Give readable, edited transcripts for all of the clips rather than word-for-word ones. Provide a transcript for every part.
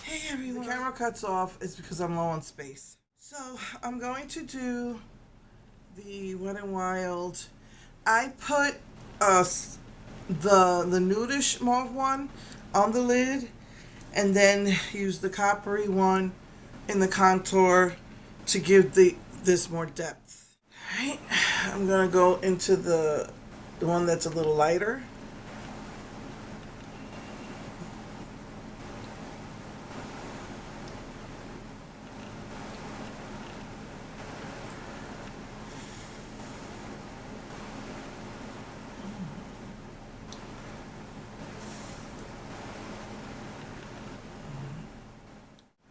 Hey everyone. The camera cuts off is because I'm low on space. So I'm going to do the Wet n Wild. I put the nudish mauve one on the lid, and then use the coppery one in the contour to give this more depth. Alright, I'm gonna go into the one that's a little lighter.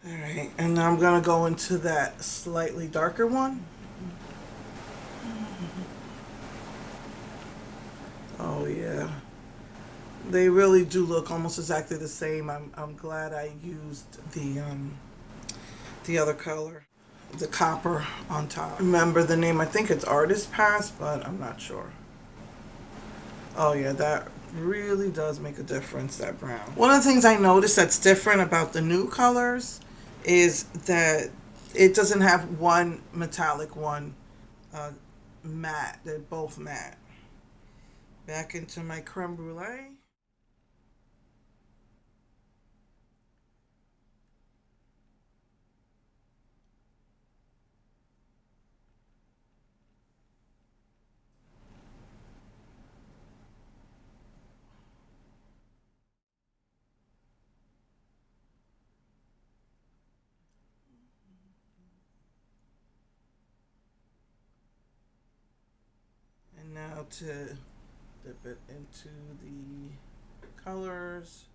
Alright, and now I'm gonna go into that slightly darker one. Oh yeah. They really do look almost exactly the same. I'm glad I used the other color, the copper on top. Remember the name? I think it's Artist Pass, but I'm not sure. Oh yeah, that really does make a difference, that brown. One of the things I noticed that's different about the new colors is that it doesn't have one metallic, one matte. They're both matte. Back into my creme brulee. And now to dip it into the colors.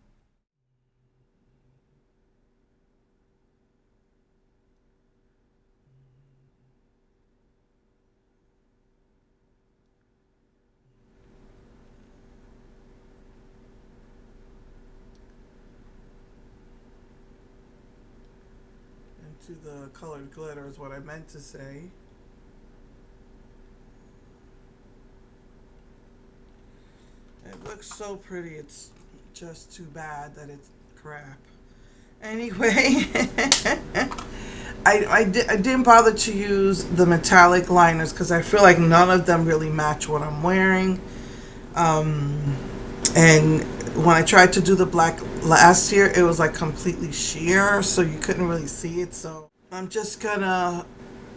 Into the colored glitter is what I meant to say. It looks so pretty, it's just too bad that it's crap. Anyway, I didn't bother to use the metallic liners because I feel like none of them really match what I'm wearing. And when I tried to do the black last year, it was like completely sheer, so you couldn't really see it. So I'm just gonna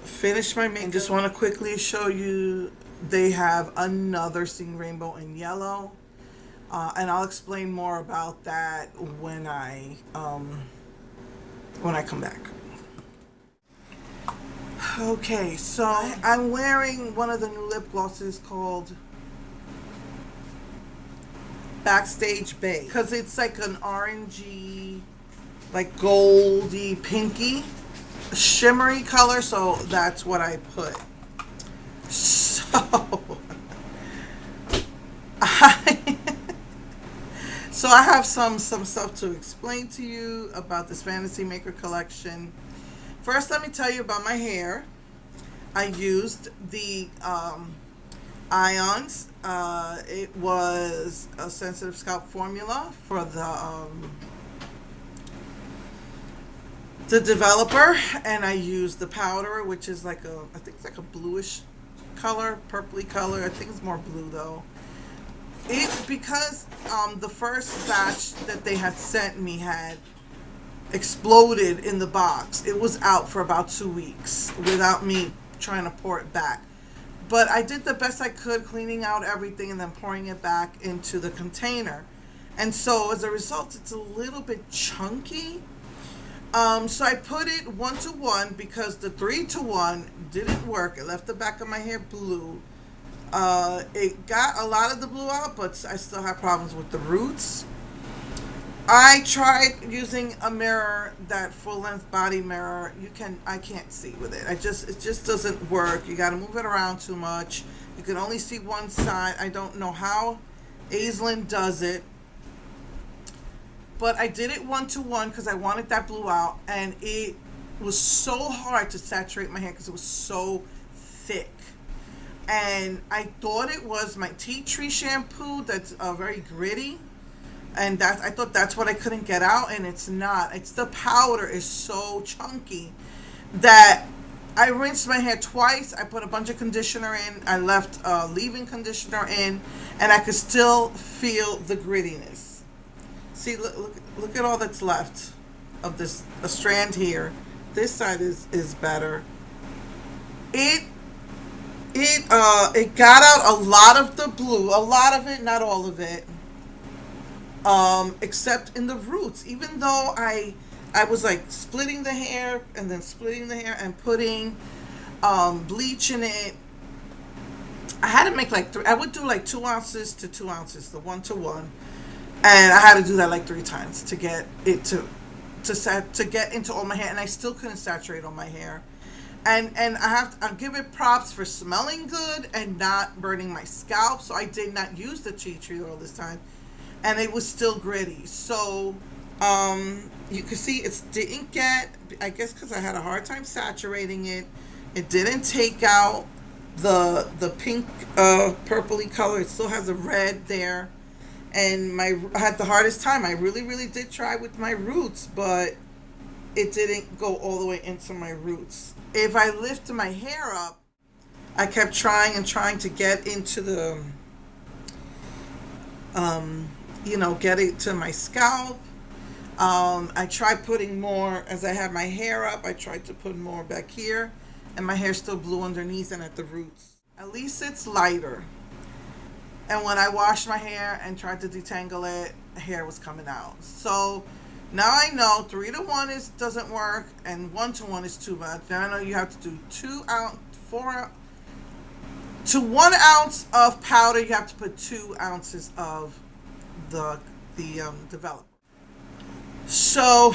finish my makeup. Just want to quickly show you they have another Sing Rainbow in yellow, and I'll explain more about that when I come back. Okay, so I'm wearing one of the new lip glosses called Backstage Bay because it's like an orangey, like goldy, pinky, shimmery color. So that's what I put. So I so I have some stuff to explain to you about this Fantasy Maker collection. First, let me tell you about my hair. I used the Ions. It was a sensitive scalp formula for the developer, and I used the powder, which is like I think it's like a bluish color, purpley color. I think it's more blue though. Because the first batch that they had sent me had exploded in the box. It was out for about 2 weeks without me trying to pour it back. But I did the best I could cleaning out everything and then pouring it back into the container. And so as a result, it's a little bit chunky. So I put it 1-to-1 because the 3-to-1 didn't work. It left the back of my hair blue. It got a lot of the blue out, but I still have problems with the roots. I tried using a mirror, that full-length body mirror. I can't see with it. It just doesn't work. You got to move it around too much. You can only see one side. I don't know how Aislinn does it, but I did it 1-to-1 because I wanted that blue out, and it was so hard to saturate my hair because it was so thick. And I thought it was my tea tree shampoo that's very gritty. And that, I thought that's what I couldn't get out, and it's not. It's the powder is so chunky that I rinsed my hair twice. I put a bunch of conditioner in. I left leave-in conditioner in, and I could still feel the grittiness. See, look at all that's left of this a strand here. This side is better. It got out a lot of the blue, a lot of it, not all of it. Except in the roots. Even though I was like splitting the hair and then splitting the hair and putting bleach in it. I had to make like I would do like 2 ounces to 2 ounces, the 1 to 1, and I had to do that like 3 times to get it to get into all my hair, and I still couldn't saturate all my hair. And I'll give it props for smelling good and not burning my scalp. So I did not use the tea tree oil this time, and it was still gritty. So you can see it didn't get, I guess because I had a hard time saturating it, it didn't take out the pink purpley color. It still has a red there, and I had the hardest time. I really did try with my roots, but it didn't go all the way into my roots. If I lifted my hair up, I kept trying to get into the get it to my scalp. I tried putting more as I had my hair up. I tried to put more back here, and my hair still blew underneath and at the roots. At least it's lighter. And when I washed my hair and tried to detangle it, hair was coming out. So now I know 3 to 1 doesn't work, and 1 to 1 is too much. Now I know you have to do to 1 ounce of powder. You have to put 2 ounces of the developer. So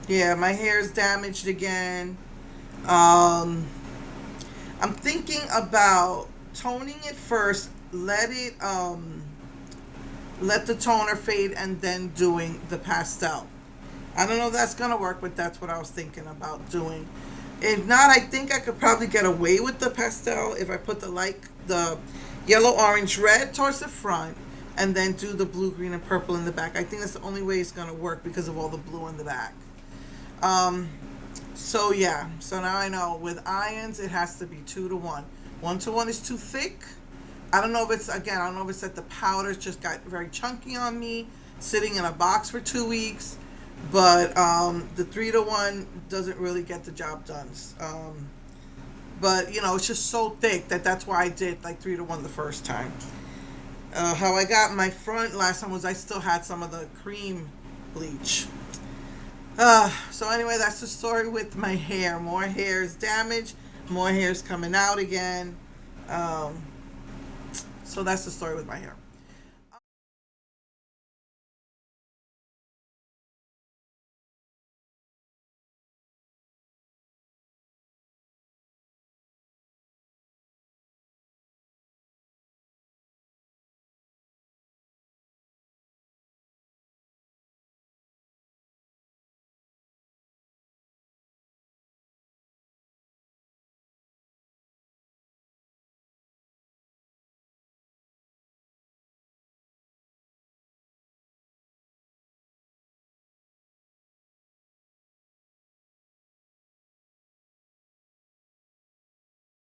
yeah, my hair is damaged again. I'm thinking about toning it first. Let the toner fade, and then doing the pastel. I don't know if that's gonna work, but that's what I was thinking about doing. If not, I think I could probably get away with the pastel if I put the yellow, orange, red towards the front, and then do the blue, green, and purple in the back. I think that's the only way it's gonna work because of all the blue in the back. So yeah, so now I know with irons it has to be 2 to 1. 1 to 1 is too thick. I don't know if it's that the powder just got very chunky on me, sitting in a box for 2 weeks, but the 3 to 1 doesn't really get the job done. But it's just so thick that's why I did like 3 to 1 the first time. How I got my front last time was I still had some of the cream bleach. So anyway, that's the story with my hair. More hair is damaged, more hair is coming out again. So that's the story with my hair.